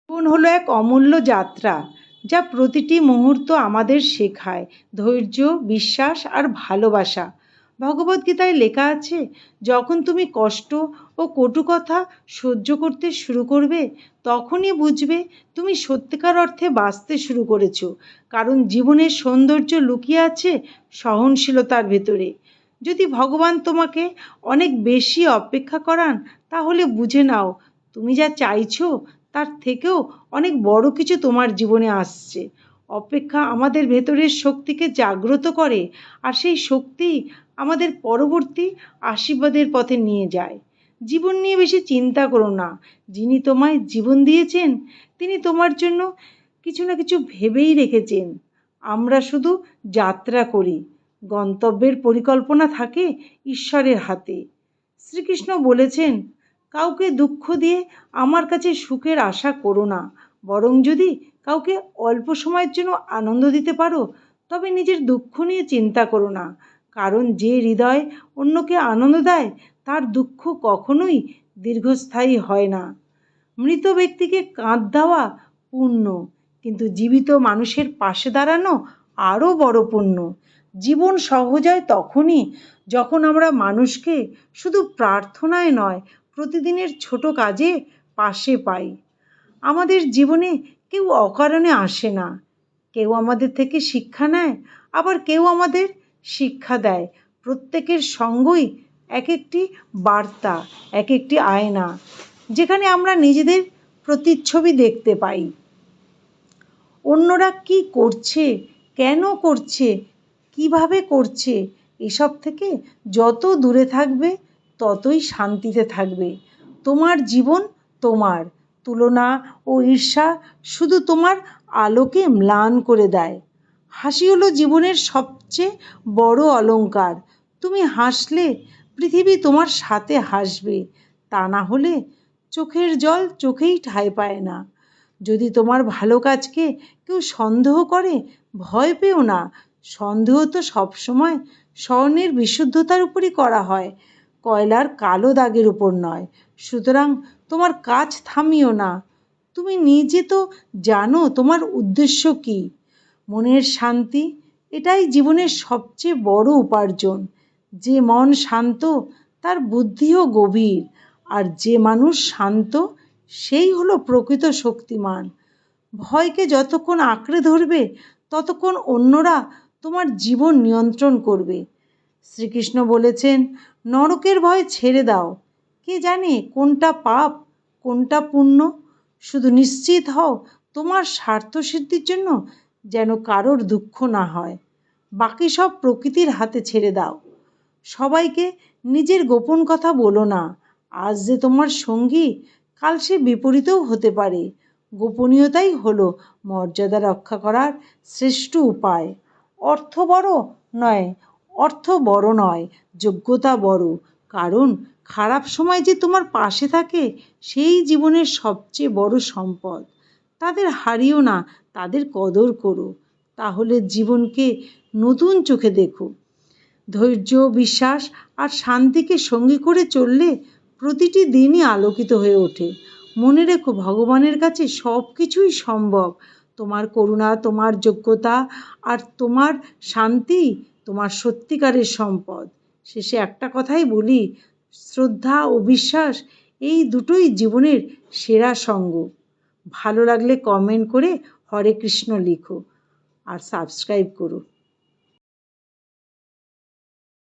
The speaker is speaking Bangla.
জীবন হলো এক অমূল্য যাত্রা, যা প্রতিটি মুহূর্ত আমাদের শেখায় ধৈর্য, বিশ্বাস আর ভালোবাসা। ভগবদ্গীতায় লেখা আছে, যখন তুমি কষ্ট ও কটু কথা সহ্য করতে শুরু করবে, তখনই বুঝবে তুমি সত্যিকার অর্থে বাঁচতে শুরু করেছো। কারণ জীবনের সৌন্দর্য লুকিয়ে আছে সহনশীলতার ভেতরে। যদি ভগবান তোমাকে অনেক বেশি অপেক্ষা করান, তাহলে বুঝে নাও তুমি যা চাইছো তার থেকেও অনেক বড় কিছু তোমার জীবনে আসছে। অপেক্ষা আমাদের ভেতরের শক্তিকে জাগ্রত করে, আর সেই শক্তি আমাদের পরবর্তী আশীর্বাদের পথে নিয়ে যায়। জীবন নিয়ে বেশি চিন্তা করো না। যিনি তোমায় জীবন দিয়েছেন, তিনি তোমার জন্য কিছু না কিছু ভেবেই রেখেছেন। আমরা শুধু যাত্রা করি, গন্তব্যের পরিকল্পনা থাকে ঈশ্বরের হাতে। শ্রীকৃষ্ণ বলেছেন, কাউকে দুঃখ দিয়ে আমার কাছে সুখের আশা করো না, বরং যদি কাউকে অল্প সময়ের জন্য আনন্দ দিতে পারো, তবে নিজের দুঃখ নিয়ে চিন্তা করো না। কারণ যে হৃদয় অন্যকে আনন্দ দেয়, তার দুঃখ কখনোই দীর্ঘস্থায়ী হয় না। মৃত ব্যক্তিকে কাঁধ দেওয়া পুণ্য, কিন্তু জীবিত মানুষের পাশে দাঁড়ানো আরও বড় পুণ্য। জীবন সহজ হয় তখনই যখন আমরা মানুষকে শুধু প্রার্থনায় নয়, প্রতিদিনের ছোট কাজে পাশে পাই। আমাদের জীবনে কেউ অকারণে আসে না। কেউ আমাদের থেকে শিক্ষা নেয়, আবার কেউ আমাদের শিক্ষা দেয়। প্রত্যেকের সঙ্গই এক একটি বার্তা, এক একটি আয়না, যেখানে আমরা নিজেদের প্রতিচ্ছবি দেখতে পাই। অন্যরা কি করছে, কেন করছে, কিভাবে করছে, এসব থেকে যত দূরে থাকবে ততই শান্তিতে থাকবে। তোমার জীবন তোমার, তুলনা ও ঈর্ষা শুধু তোমার আলোকে ম্লান করে দেয়। হাসি হলো জীবনের সবচেয়ে বড় অলংকার। তুমি হাসলে পৃথিবী তোমার সাথে হাসবে, তা না হলে চোখের জল চোখেই ঠাঁই পায় না। যদি তোমার ভালো কাজকে কেউ সন্দেহ করে, ভয় পেও না। সন্দেহ তো সবসময় স্বর্ণের বিশুদ্ধতার উপরই করা হয়, কয়লার কালো দাগের উপর নয়। সুতরাং তোমার কাজ থামিও না। তুমি নিজে তো জানো তোমার উদ্দেশ্য কী। মনের শান্তি, এটাই জীবনের সবচেয়ে বড় উপার্জন। যে মন শান্ত, তার বুদ্ধিও গভীর, আর যে মানুষ শান্ত, সেই হলো প্রকৃত শক্তিমান। ভয়কে যতক্ষণ আঁকড়ে ধরবে, ততক্ষণ অন্যরা তোমার জীবন নিয়ন্ত্রণ করবে। শ্রীকৃষ্ণ বলেছেন, নরকের ভয় ছেড়ে দাও। কে জানে কোনটা পাপ, কোনটা পুণ্য। শুধু নিশ্চিত হও তোমার স্বার্থসিদ্ধির জন্য যেন কারোর দুঃখ না হয়। বাকি সব প্রকৃতির হাতে ছেড়ে দাও। সবাইকে নিজের গোপন কথা বলো না। আজ যে তোমার সঙ্গী, কাল সে বিপরীতেও হতে পারে। গোপনীয়তাই হলো মর্যাদা রক্ষা করার শ্রেষ্ঠ উপায়। অর্থ বড় নয়, অর্থ বড় নয়, যোগ্যতা বড়। কারণ খারাপ সময় যে তোমার পাশে থাকে, সেই জীবনের সবচেয়ে বড় সম্পদ। তাদের হারিও না, তাদের কদর করো। তাহলে জীবনকে নতুন চোখে দেখো। ধৈর্য, বিশ্বাস আর শান্তিকে সঙ্গী করে চললে প্রতিটি দিনই আলোকিত হয়ে ওঠে। মনে রেখো, ভগবানের কাছে সব কিছুই সম্ভব। তোমার করুণা, তোমার যোগ্যতা আর তোমার শান্তি তোমার সত্যিকারের সম্পদ। শেষে একটা কথাই বলি, শ্রদ্ধা ও বিশ্বাস, এই দুটোই জীবনের সেরা সঙ্গ। ভালো লাগলে কমেন্ট করে হরে কৃষ্ণ লিখো আর সাবস্ক্রাইব করো।